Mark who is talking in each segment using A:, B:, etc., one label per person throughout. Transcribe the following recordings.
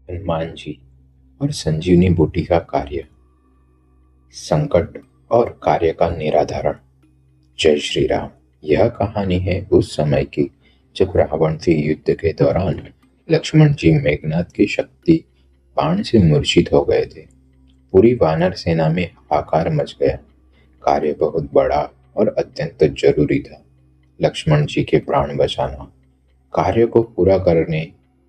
A: हनुमान जी और संजीवनी बूटी का कार्य, संकट और कार्य का निराधारण। जय श्री राम। यह कहानी है उस समय की जब रावण से युद्ध के दौरान लक्ष्मण जी मेघनाद की शक्ति बाण से मूर्छित हो गए थे। पूरी वानर सेना में हाहाकार मच गया। कार्य बहुत बड़ा और अत्यंत जरूरी था। लक्ष्मण जी के प्राण बचाना। कार्य को पूरा करने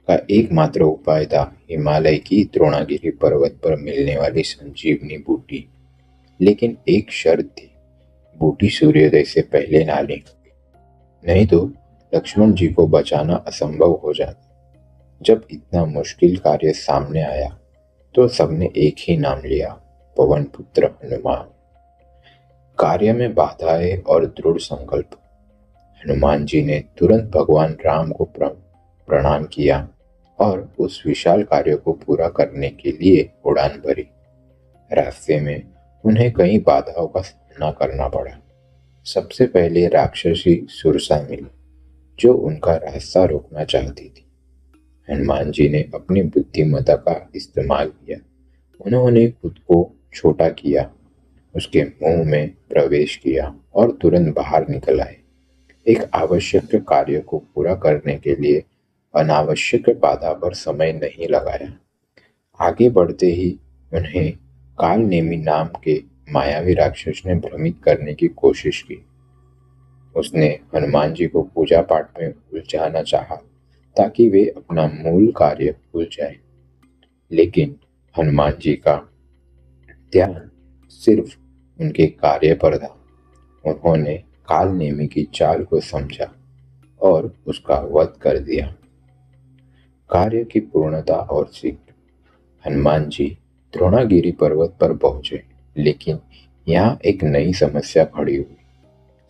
A: का एकमात्र उपाय था हिमालय की द्रोणागिरी पर्वत पर मिलने वाली संजीवनी बूटी। लेकिन एक शर्त थी, बूटी सूर्योदय से पहले ना लें, नहीं तो लक्ष्मण जी को बचाना असंभव हो जाता। जब इतना मुश्किल कार्य सामने आया तो सबने एक ही नाम लिया, पवन पुत्र हनुमान। कार्य में बाधाएं और दृढ़ संकल्प। हनुमान जी ने तुरंत भगवान राम को प्रणाम किया और उस विशाल कार्य को पूरा करने के लिए उड़ान भरी। रास्ते में उन्हें कई बाधाओं का सामना करना पड़ा। सबसे पहले राक्षसी सुरसा मिली, जो उनका रास्ता रोकना चाहती थी। हनुमान जी ने अपनी बुद्धिमत्ता का इस्तेमाल किया। उन्होंने खुद को छोटा किया, उसके मुंह में प्रवेश किया और तुरंत बाहर निकल आए। एक आवश्यक कार्य को पूरा करने के लिए अनावश्यक बाधा पर समय नहीं लगाया। आगे बढ़ते ही उन्हें कालनेमी नाम के मायावी राक्षस ने भ्रमित करने की कोशिश की। उसने हनुमान जी को पूजा पाठ में उलझाना चाहा ताकि वे अपना मूल कार्य भूल जाएं। लेकिन हनुमान जी का ध्यान सिर्फ उनके कार्य पर था। उन्होंने कालनेमी की चाल को समझा और उसका वध कर दिया। कार्य की पूर्णता और सीख। हनुमान जी द्रोणागिरी पर्वत पर पहुंचे, लेकिन यहाँ एक नई समस्या खड़ी हुई।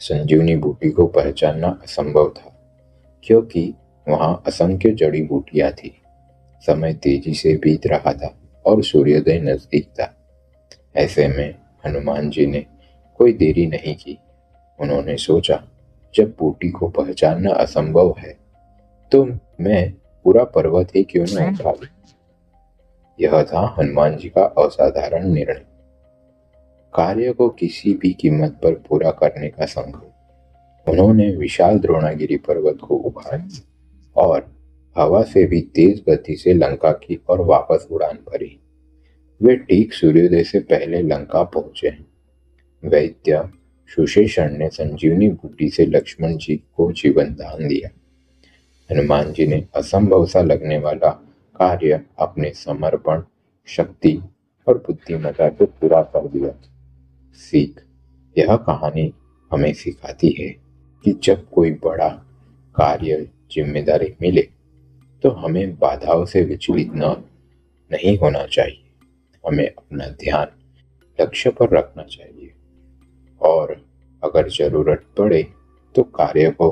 A: संजीवनी बूटी को पहचानना असंभव था, क्योंकि वहां असंख्य जड़ी बूटियां थी। समय तेजी से बीत रहा था और सूर्योदय नजदीक था। ऐसे में हनुमान जी ने कोई देरी नहीं की। उन्होंने सोचा, जब बूटी को पहचानना असंभव है तो मैं पूरा पर्वत ही क्यों न उठा लूं। यह था हनुमान जी का असाधारण निर्णय। कार्य को किसी भी कीमत पर पूरा करने का संकल्प। उन्होंने विशाल द्रोणागिरी पर्वत को उखाड़ा और हवा से भी तेज गति से लंका की और वापस उड़ान भरी। वे ठीक सूर्योदय से पहले लंका पहुंचे। वैद्य सुशेषण ने संजीवनी बूटी से लक्ष्मण जी को जीवन दान दिया। हनुमान जी ने असंभव सा लगने वाला कार्य अपने समर्पण, शक्ति और बुद्धिमत्ता को पूरा कर दिया। सीख। यह कहानी हमें सिखाती है कि जब कोई बड़ा कार्य, जिम्मेदारी मिले तो हमें बाधाओं से विचलित नहीं होना चाहिए। हमें अपना ध्यान लक्ष्य पर रखना चाहिए और अगर जरूरत पड़े तो कार्य को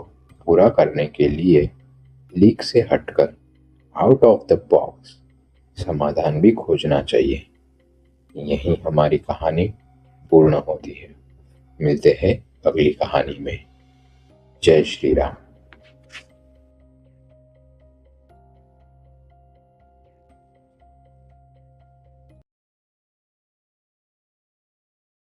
A: पूरा करने के लिए लीक से हटकर आउट ऑफ द बॉक्स समाधान भी खोजना चाहिए। यही हमारी कहानी पूर्ण होती है। मिलते हैं अगली कहानी में। जय श्री राम।